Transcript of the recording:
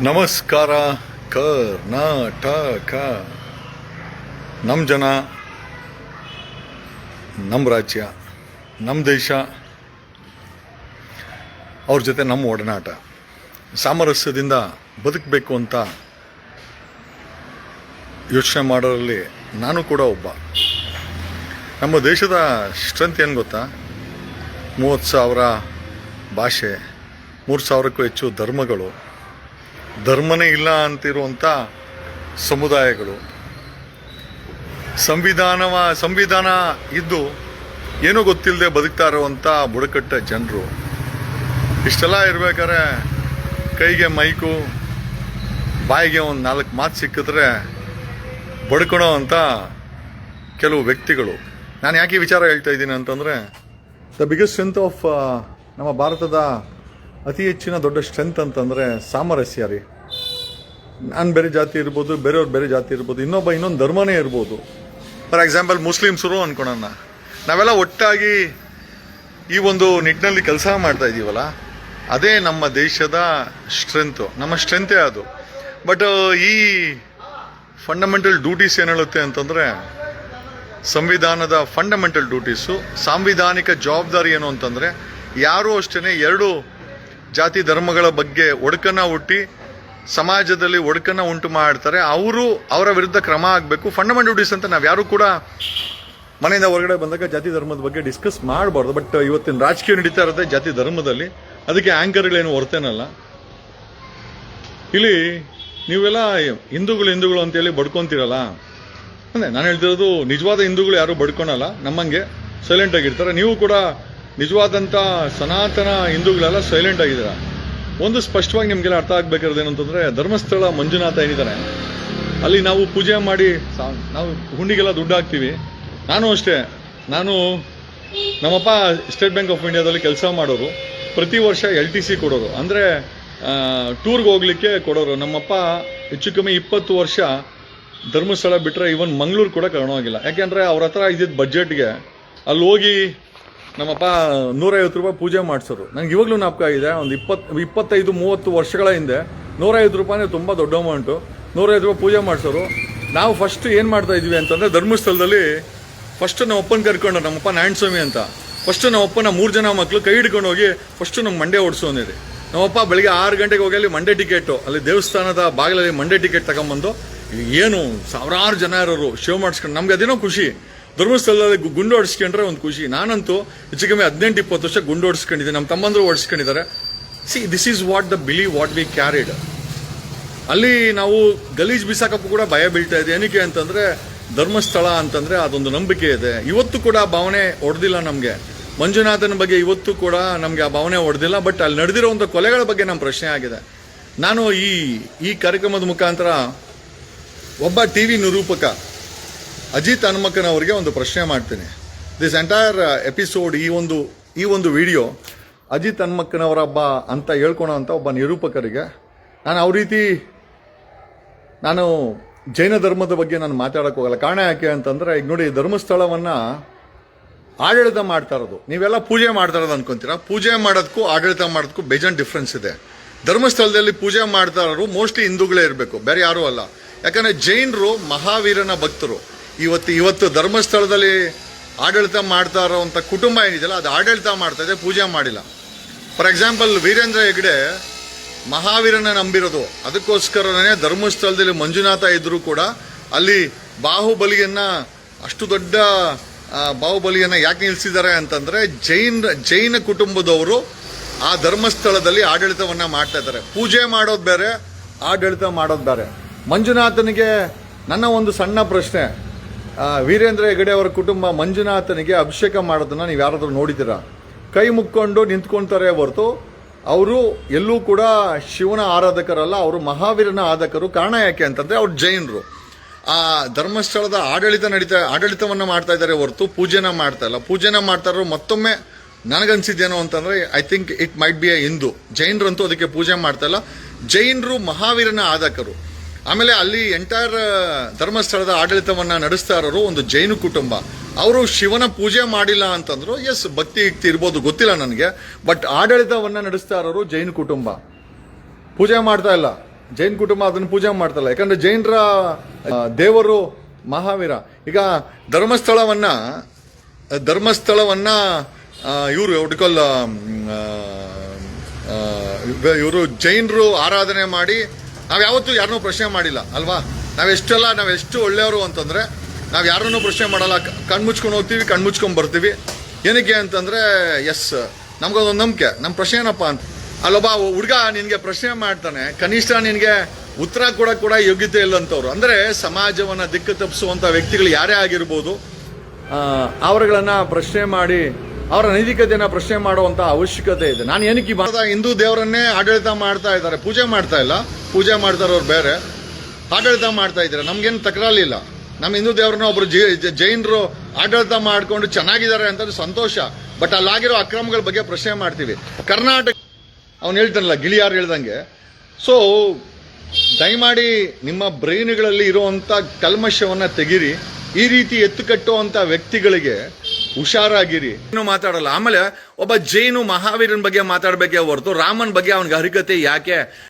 ನಮಸ್ಕಾರ ಕರ್ನಾಟಕ. ನಮ್ಮ ಜನ, ನಮ್ಮ ರಾಜ್ಯ, ನಮ್ಮ ದೇಶ, ಅವ್ರ ಜೊತೆ ನಮ್ಮ ಒಡನಾಟ, ಸಾಮರಸ್ಯದಿಂದ ಬದುಕಬೇಕು ಅಂತ ಯೋಚನೆ ಮಾಡೋರಲ್ಲಿ ನಾನು ಕೂಡ ಒಬ್ಬ. ನಮ್ಮ ದೇಶದ ಸ್ಟ್ರೆಂತ್ ಏನು ಗೊತ್ತಾ? 30,000 ಭಾಷೆ, 3,000ಕ್ಕೂ ಹೆಚ್ಚು ಧರ್ಮಗಳು, ಧರ್ಮನೇ ಇಲ್ಲ ಅಂತಿರುವಂಥ ಸಮುದಾಯಗಳು, ಸಂವಿಧಾನ ಇದ್ದು ಏನೂ ಗೊತ್ತಿಲ್ಲದೆ ಬದುಕ್ತಾ ಇರುವಂಥ ಬುಡಕಟ್ಟ ಜನರು. ಇಷ್ಟೆಲ್ಲ ಇರ್ಬೇಕಾದ್ರೆ ಕೈಗೆ ಮೈಕು, ಬಾಯಿಗೆ ಒಂದು 4 ಮಾತು ಸಿಕ್ಕಿದ್ರೆ ಬಡ್ಕೊಳೋ ಅಂಥ ಕೆಲವು ವ್ಯಕ್ತಿಗಳು. ನಾನು ಯಾಕೆ ಈ ವಿಚಾರ ಹೇಳ್ತಾ ಇದ್ದೀನಿ ಅಂತಂದರೆ, ದ ಬಿಗ್ಗೆಸ್ಟ್ ಸ್ಟ್ರೆಂತ್ ಆಫ್ ನಮ್ಮ ಭಾರತದ ಅತಿ ಹೆಚ್ಚಿನ ದೊಡ್ಡ ಸ್ಟ್ರೆಂತ್ ಅಂತಂದರೆ ಸಾಮರಸ್ಯ ರೀ. ನಾನು ಬೇರೆ ಜಾತಿ ಇರ್ಬೋದು, ಬೇರೆಯವ್ರು ಬೇರೆ ಜಾತಿ ಇರ್ಬೋದು, ಇನ್ನೊಂದು ಧರ್ಮನೇ ಇರ್ಬೋದು. ಫಾರ್ ಎಕ್ಸಾಂಪಲ್ ಮುಸ್ಲಿಮ್ಸರು ಅಂದ್ಕೊಳೋಣ, ನಾವೆಲ್ಲ ಒಟ್ಟಾಗಿ ಈ ಒಂದು ನಿಟ್ಟಿನಲ್ಲಿ ಕೆಲಸ ಮಾಡ್ತಾ ಇದ್ದೀವಲ್ಲ, ಅದೇ ನಮ್ಮ ದೇಶದ ಸ್ಟ್ರೆಂತು, ನಮ್ಮ ಸ್ಟ್ರೆಂತೇ ಅದು. ಬಟ್ ಈ ಫಂಡಮೆಂಟಲ್ ಡ್ಯೂಟೀಸ್ ಏನು ಹೇಳುತ್ತೆ ಅಂತಂದರೆ, ಸಂವಿಧಾನದ ಫಂಡಮೆಂಟಲ್ ಡ್ಯೂಟೀಸು, ಸಾಂವಿಧಾನಿಕ ಜವಾಬ್ದಾರಿ ಏನು ಅಂತಂದರೆ, ಯಾರೂ ಅಷ್ಟೇ ಎರಡು ಜಾತಿ ಧರ್ಮಗಳ ಬಗ್ಗೆ ಒಡಕನ್ನ ಹುಟ್ಟಿ ಸಮಾಜದಲ್ಲಿ ಒಡಕನ್ನ ಉಂಟು ಮಾಡ್ತಾರೆ, ಅವರ ವಿರುದ್ಧ ಕ್ರಮ ಆಗಬೇಕು. ಫಂಡಮೆಂಟಲ್ ಡ್ಯೂಟೀಸ್ ಅಂತ ನಾವು ಯಾರು ಕೂಡ ಮನೆಯಿಂದ ಹೊರಗಡೆ ಬಂದಾಗ ಜಾತಿ ಧರ್ಮದ ಬಗ್ಗೆ ಡಿಸ್ಕಸ್ ಮಾಡಬಾರ್ದು. ಬಟ್ ಇವತ್ತಿನ ರಾಜಕೀಯ ನಡೀತಾ ಇರುತ್ತೆ ಜಾತಿ ಧರ್ಮದಲ್ಲಿ, ಅದಕ್ಕೆ ಆಂಕರ್ಗಳೇನು ಹೊರ್ತೇನಲ್ಲ. ಇಲ್ಲಿ ನೀವೆಲ್ಲ ಹಿಂದೂಗಳು ಅಂತೇಳಿ ಬಡ್ಕೊಂತೀರಲ್ಲ, ಅಂದರೆ ನಾನು ಹೇಳ್ತಿರೋದು ನಿಜವಾದ ಹಿಂದೂಗಳು ಯಾರು ಬಡ್ಕೊಳಲ್ಲ, ನಮ್ಮಂಗೆ ಸೈಲೆಂಟ್ ಆಗಿರ್ತಾರೆ. ನೀವು ಕೂಡ ನಿಜವಾದಂಥ ಸನಾತನ ಹಿಂದೂಗಳೆಲ್ಲ ಸೈಲೆಂಟ್ ಆಗಿದ್ದೀರ. ಒಂದು ಸ್ಪಷ್ಟವಾಗಿ ನಿಮಗೆಲ್ಲ ಅರ್ಥ ಆಗ್ಬೇಕಾದ್ರೆ ಏನಂತಂದರೆ, ಧರ್ಮಸ್ಥಳ ಮಂಜುನಾಥ ಏನಿದ್ದಾರೆ ಅಲ್ಲಿ ನಾವು ಪೂಜೆ ಮಾಡಿ ನಾವು ಹುಂಡಿಗೆಲ್ಲ ದುಡ್ಡು ಹಾಕ್ತೀವಿ. ನಾನು ಅಷ್ಟೇ, ನಮ್ಮಪ್ಪ ಸ್ಟೇಟ್ ಬ್ಯಾಂಕ್ ಆಫ್ ಇಂಡಿಯಾದಲ್ಲಿ ಕೆಲಸ ಮಾಡೋರು, ಪ್ರತಿ ವರ್ಷ LTC ಕೊಡೋರು, ಅಂದರೆ ಟೂರ್ಗೆ ಹೋಗ್ಲಿಕ್ಕೆ ಕೊಡೋರು. ನಮ್ಮಪ್ಪ ಹೆಚ್ಚು ಕಮ್ಮಿ 20 ವರ್ಷ ಧರ್ಮಸ್ಥಳ ಬಿಟ್ಟರೆ ಇವನ್ ಮಂಗಳೂರು ಕೂಡ ಕರ್ಕೊಂಡೋಗಿಲ್ಲ. ಯಾಕೆಂದರೆ ಅವ್ರ ಹತ್ರ ಇದ್ದಿದ್ದ ಬಡ್ಜೆಟ್ಗೆ ಅಲ್ಲಿ ಹೋಗಿ ನಮ್ಮಪ್ಪ 150 ರೂಪಾಯಿ ಪೂಜೆ ಮಾಡಿಸೋರು. ನನಗೆ ಇವಾಗಲೂ ಜ್ಞಾಪಕ ಇದೆ, ಒಂದು 25-30 ವರ್ಷಗಳ ಹಿಂದೆ 150 ರೂಪಾಯಿನೇ ತುಂಬ ದೊಡ್ಡ ಅಮೌಂಟು. 150 ರೂಪಾಯಿ ಪೂಜೆ ಮಾಡಿಸೋರು. ನಾವು ಫಸ್ಟ್ ಏನು ಮಾಡ್ತಾ ಇದ್ವಿ ಅಂತಂದರೆ, ಧರ್ಮಸ್ಥಳದಲ್ಲಿ ಫಸ್ಟ್ ನಮ್ಮ ಅಪ್ಪನ ಕರ್ಕೊಂಡು, ನಮ್ಮಪ್ಪ ನಾರಾಯಣಸ್ವಾಮಿ ಅಂತ, ಫಸ್ಟ್ ನಮ್ಮಪ್ಪನ 3 ಜನ ಮಕ್ಕಳು ಕೈ ಹಿಡ್ಕೊಂಡು ಹೋಗಿ ಫಸ್ಟು ನಮ್ಮ ಮಂಡ್ಯ ಓಡಿಸೋನಿರಿ. ನಮ್ಮಪ್ಪ ಬೆಳಿಗ್ಗೆ 6 ಗಂಟೆಗೆ ಹೋಗಿ ಅಲ್ಲಿ ಮಂಡ್ಯ ಟಿಕೆಟು, ಅಲ್ಲಿ ದೇವಸ್ಥಾನದ ಬಾಗಿಲಲ್ಲಿ ಮಂಡ್ಯ ಟಿಕೆಟ್ ತಗೊಂಬಂದು, ಏನು ಸಾವಿರಾರು ಜನ ಇರೋರು ಶೋ ಮಾಡಿಸ್ಕೊಂಡು, ನಮ್ಗೆ ಅದೇನೋ ಖುಷಿ. ಧರ್ಮಸ್ಥಳದಲ್ಲಿ ಗುಂಡು ಹೊಡಿಸ್ಕೊಂಡ್ರೆ ಒಂದು ಖುಷಿ. ನಾನಂತೂ ಹೆಚ್ಚು ಕಮ್ಮಿ 18-20 ವರ್ಷ ಗುಂಡು ಹೊಡಿಸ್ಕೊಂಡಿದ್ದೆ, ನಮ್ಮ ತಮ್ಮಂದರು ಹೊಡಿಸ್ಕೊಂಡಿದ್ದಾರೆ. This is what we carried. ಅಲ್ಲಿ ನಾವು ಗಲೀಜ್ ಬಿಸಾಕಕ್ಕೂ ಕೂಡ ಭಯ ಬೀಳ್ತಾ ಇದೆ. ಏನಕ್ಕೆ ಅಂತಂದರೆ, ಧರ್ಮಸ್ಥಳ ಅಂತಂದರೆ ಅದೊಂದು ನಂಬಿಕೆ ಇದೆ. ಇವತ್ತು ಕೂಡ ಆ ಭಾವನೆ ಹೊಡೆದಿಲ್ಲ ನಮಗೆ. ಮಂಜುನಾಥನ ಬಗ್ಗೆ ಇವತ್ತು ಕೂಡ ನಮಗೆ ಆ ಭಾವನೆ ಹೊಡೆದಿಲ್ಲ. ಬಟ್ ಅಲ್ಲಿ ನಡೆದಿರೋಂಥ ಕೊಲೆಗಳ ಬಗ್ಗೆ ನಮ್ಮ ಪ್ರಶ್ನೆ ಆಗಿದೆ. ನಾನು ಈ ಕಾರ್ಯಕ್ರಮದ ಮುಖಾಂತರ ಒಬ್ಬ TV ನಿರೂಪಕ ಅಜಿತ್ ಹನುಮಕ್ಕನವರಿಗೆ ಒಂದು ಪ್ರಶ್ನೆ ಮಾಡ್ತೀನಿ. ದಿಸ್ ಎಂಟೈರ್ ಎಪಿಸೋಡ್, ಈ ಒಂದು ವಿಡಿಯೋ ಅಜಿತ್ ಹನುಮಕ್ಕನವರ ಅಂತ ಹೇಳ್ಕೊಳೋ ಅಂತ ಒಬ್ಬ ನಿರೂಪಕರಿಗೆ ನಾನು ಜೈನ ಧರ್ಮದ ಬಗ್ಗೆ ನಾನು ಮಾತಾಡಕ್ಕೆ ಹೋಗಲ್ಲ. ಕಾರಣ ಯಾಕೆ ಅಂತಂದರೆ, ಈಗ ನೋಡಿ, ಧರ್ಮಸ್ಥಳವನ್ನು ಆಡಳಿತ ಮಾಡ್ತಾ ಇರೋದು, ನೀವೆಲ್ಲ ಪೂಜೆ ಮಾಡ್ತಾ ಇರೋದು ಅನ್ಕೊಂತೀರಾ. ಪೂಜೆ ಮಾಡೋದಕ್ಕೂ ಆಡಳಿತ ಮಾಡೋದಕ್ಕೂ ಬೇಜಾನ್ ಡಿಫ್ರೆನ್ಸ್ ಇದೆ. ಧರ್ಮಸ್ಥಳದಲ್ಲಿ ಪೂಜೆ ಮಾಡ್ತಾ ಇರೋರು ಮೋಸ್ಟ್ಲಿ ಹಿಂದೂಗಳೇ ಇರಬೇಕು, ಬೇರೆ ಯಾರೂ ಅಲ್ಲ. ಯಾಕಂದರೆ ಜೈನರು ಮಹಾವೀರನ ಭಕ್ತರು. ಇವತ್ತು ಧರ್ಮಸ್ಥಳದಲ್ಲಿ ಆಡಳಿತ ಮಾಡ್ತಾ ಇರೋವಂಥ ಕುಟುಂಬ ಏನಿದೆಯಲ್ಲ, ಅದು ಆಡಳಿತ ಮಾಡ್ತಾ ಇದೆ, ಪೂಜೆ ಮಾಡಿಲ್ಲ. ಫಾರ್ ಎಕ್ಸಾಂಪಲ್ ವೀರೇಂದ್ರ ಹೆಗ್ಡೆ ಮಹಾವೀರನ ನಂಬಿರೋದು, ಅದಕ್ಕೋಸ್ಕರನೇ ಧರ್ಮಸ್ಥಳದಲ್ಲಿ ಮಂಜುನಾಥ ಇದ್ದರೂ ಕೂಡ ಅಲ್ಲಿ ಅಷ್ಟು ದೊಡ್ಡ ಬಾಹುಬಲಿಯನ್ನು ಯಾಕೆ ನಿಲ್ಲಿಸಿದ್ದಾರೆ ಅಂತಂದರೆ, ಜೈನ ಕುಟುಂಬದವರು ಆ ಧರ್ಮಸ್ಥಳದಲ್ಲಿ ಆಡಳಿತವನ್ನು ಮಾಡ್ತಾ ಇದ್ದಾರೆ. ಪೂಜೆ ಮಾಡೋದು ಬೇರೆ, ಆಡಳಿತ ಮಾಡೋದು ಬೇರೆ. ಮಂಜುನಾಥನಿಗೆ ನನ್ನ ಒಂದು ಸಣ್ಣ ಪ್ರಶ್ನೆ, ವೀರೇಂದ್ರ ಹೆಗಡೆ ಅವರ ಕುಟುಂಬ ಮಂಜುನಾಥನಿಗೆ ಅಭಿಷೇಕ ಮಾಡೋದನ್ನ ನೀವು ಯಾರಾದರೂ ನೋಡಿದ್ದೀರಾ? ಕೈ ಮುಕ್ಕೊಂಡು ನಿಂತ್ಕೊಳ್ತಾರೆ ಹೊರತು ಅವರು ಎಲ್ಲೂ ಕೂಡ ಶಿವನ ಆರಾಧಕರಲ್ಲ, ಅವರು ಮಹಾವೀರನ ಆರಾಧಕರು. ಕಾರಣ ಯಾಕೆ ಅಂತಂದರೆ, ಅವ್ರು ಜೈನರು. ಆ ಧರ್ಮಸ್ಥಳದ ಆಡಳಿತವನ್ನು ಮಾಡ್ತಾ ಇದ್ದಾರೆ ಹೊರತು ಪೂಜೆನ ಮಾಡ್ತಾ ಇಲ್ಲ. ಪೂಜೆನ ಮಾಡ್ತಾ ಇರೋ ಮತ್ತೊಮ್ಮೆ ನನಗನ್ಸಿದ್ದೇನೋ ಅಂತಂದರೆ, I think it might be Hindu. ಜೈನರಂತೂ ಅದಕ್ಕೆ ಪೂಜೆ ಮಾಡ್ತಾ ಇಲ್ಲ. ಜೈನರು ಮಹಾವೀರನ ಆರಾಧಕರು. ಆಮೇಲೆ ಅಲ್ಲಿ ಎಂಟೈರ್ ಧರ್ಮಸ್ಥಳದ ಆಡಳಿತವನ್ನು ನಡೆಸ್ತಾ ಇರೋರು ಒಂದು ಜೈನ ಕುಟುಂಬ. ಅವರು ಶಿವನ ಪೂಜೆ ಮಾಡಿಲ್ಲ ಅಂತಂದ್ರು, ಎಸ್ ಭಕ್ತಿ ಇರ್ಬೋದು, ಗೊತ್ತಿಲ್ಲ ನನಗೆ. ಬಟ್ ಆಡಳಿತವನ್ನು ನಡೆಸ್ತಾ ಇರೋರು ಜೈನ ಕುಟುಂಬ. ಪೂಜೆ ಮಾಡ್ತಾ ಇಲ್ಲ. ಜೈನ್ ಕುಟುಂಬ ಅದನ್ನು ಪೂಜೆ ಮಾಡ್ತಲ್ಲ. ಯಾಕಂದ್ರೆ ಜೈನರ ದೇವರು ಮಹಾವೀರ. ಈಗ ಧರ್ಮಸ್ಥಳವನ್ನ ಇವರು ಹುಡುಕಲ್ ಇವರು ಜೈನರು ಆರಾಧನೆ ಮಾಡಿ ನಾವ್ ಯಾವತ್ತೂ ಯಾರನ್ನೂ ಪ್ರಶ್ನೆ ಮಾಡಿಲ್ಲ ಅಲ್ವಾ. ನಾವೆಷ್ಟು ಒಳ್ಳೆಯವರು ಅಂತಂದ್ರೆ ನಾವ್ ಯಾರನ್ನೂ ಪ್ರಶ್ನೆ ಮಾಡಲ್ಲ. ಕಣ್ಮುಚ್ಕೊಂಡು ಹೋಗ್ತೀವಿ, ಕಣ್ಮುಚ್ಕೊಂಡ್ ಬರ್ತೀವಿ. ಏನಕ್ಕೆ ಅಂತಂದ್ರೆ ಎಸ್ ನಮ್ಗೊಂದೊಂದು ನಂಬಿಕೆ. ನಮ್ಮ ಪ್ರಶ್ನೆ ಏನಪ್ಪ ಅಂತ, ಅಲ್ಲೊಬ್ಬ ಹುಡುಗ ನಿನ್ಗೆ ಪ್ರಶ್ನೆ ಮಾಡ್ತಾನೆ, ಕನಿಷ್ಠ ನಿನ್ಗೆ ಉತ್ತರ ಕೊಡಕ್ ಕೂಡ ಯೋಗ್ಯತೆ ಇಲ್ಲಂತವ್ರು. ಅಂದ್ರೆ ಸಮಾಜವನ್ನ ದಿಕ್ಕು ತಪ್ಪಿಸುವಂತ ವ್ಯಕ್ತಿಗಳು ಯಾರೇ ಆಗಿರ್ಬೋದು, ಅವರುಗಳನ್ನ ಪ್ರಶ್ನೆ ಮಾಡಿ ಅವರ ನೈತಿಕತೆಯನ್ನ ಪ್ರಶ್ನೆ ಮಾಡುವಂತ ಅವಶ್ಯಕತೆ ಇದೆ. ನಾನು ಏನಕ್ಕೆ ಹಿಂದೂ ದೇವರನ್ನೇ ಆಡಳಿತ ಮಾಡ್ತಾ ಇದ್ದಾರೆ, ಪೂಜೆ ಮಾಡ್ತಾ ಇಲ್ಲ. ಪೂಜೆ ಮಾಡ್ತಾ ಇರೋರು ಬೇರೆ, ಆಡಳಿತ ಮಾಡ್ತಾ ಇದ್ದಾರೆ. ನಮ್ಗೇನು ತಕರಾಲಿಲ್ಲ. ನಮ್ಮ ಹಿಂದೂ ದೇವರನ್ನ ಒಬ್ರು ಜೈನರು ಆಡಳಿತ ಮಾಡ್ಕೊಂಡು ಚೆನ್ನಾಗಿದ್ದಾರೆ ಅಂತ ಸಂತೋಷ. ಬಟ್ ಅಲ್ಲಾಗಿರೋ ಅಕ್ರಮಗಳ ಬಗ್ಗೆ ಪ್ರಶ್ನೆ ಮಾಡ್ತೀವಿ. ಕರ್ನಾಟಕ ಅವ್ನು ಹೇಳ್ತಾನಲ್ಲ ಗಿಳಿಯಾರು ಹೇಳ್ದಂಗೆ. ಸೊ ದಯಮಾಡಿ ನಿಮ್ಮ ಬ್ರೈನ್ಗಳಲ್ಲಿ ಇರುವಂತ ಕಲ್ಮಶವನ್ನ ತೆಗೀರಿ. ಈ ರೀತಿ ಎತ್ತು ಕಟ್ಟುವಂತ ವ್ಯಕ್ತಿಗಳಿಗೆ ಹುಷಾರಾಗಿರಿ. ಏನು ಮಾತಾಡಲ್ಲ. ಆಮೇಲೆ ಒಬ್ಬ ಜೈನು ಮಹಾವೀರನ ಬಗ್ಗೆ ಮಾತಾಡ್ಬೇಕೇ ಹೊರತು ರಾಮನ್ ಬಗ್ಗೆ ಅವನಿಗೆ ಅರ್ಹತೆ ಯಾಕೆ?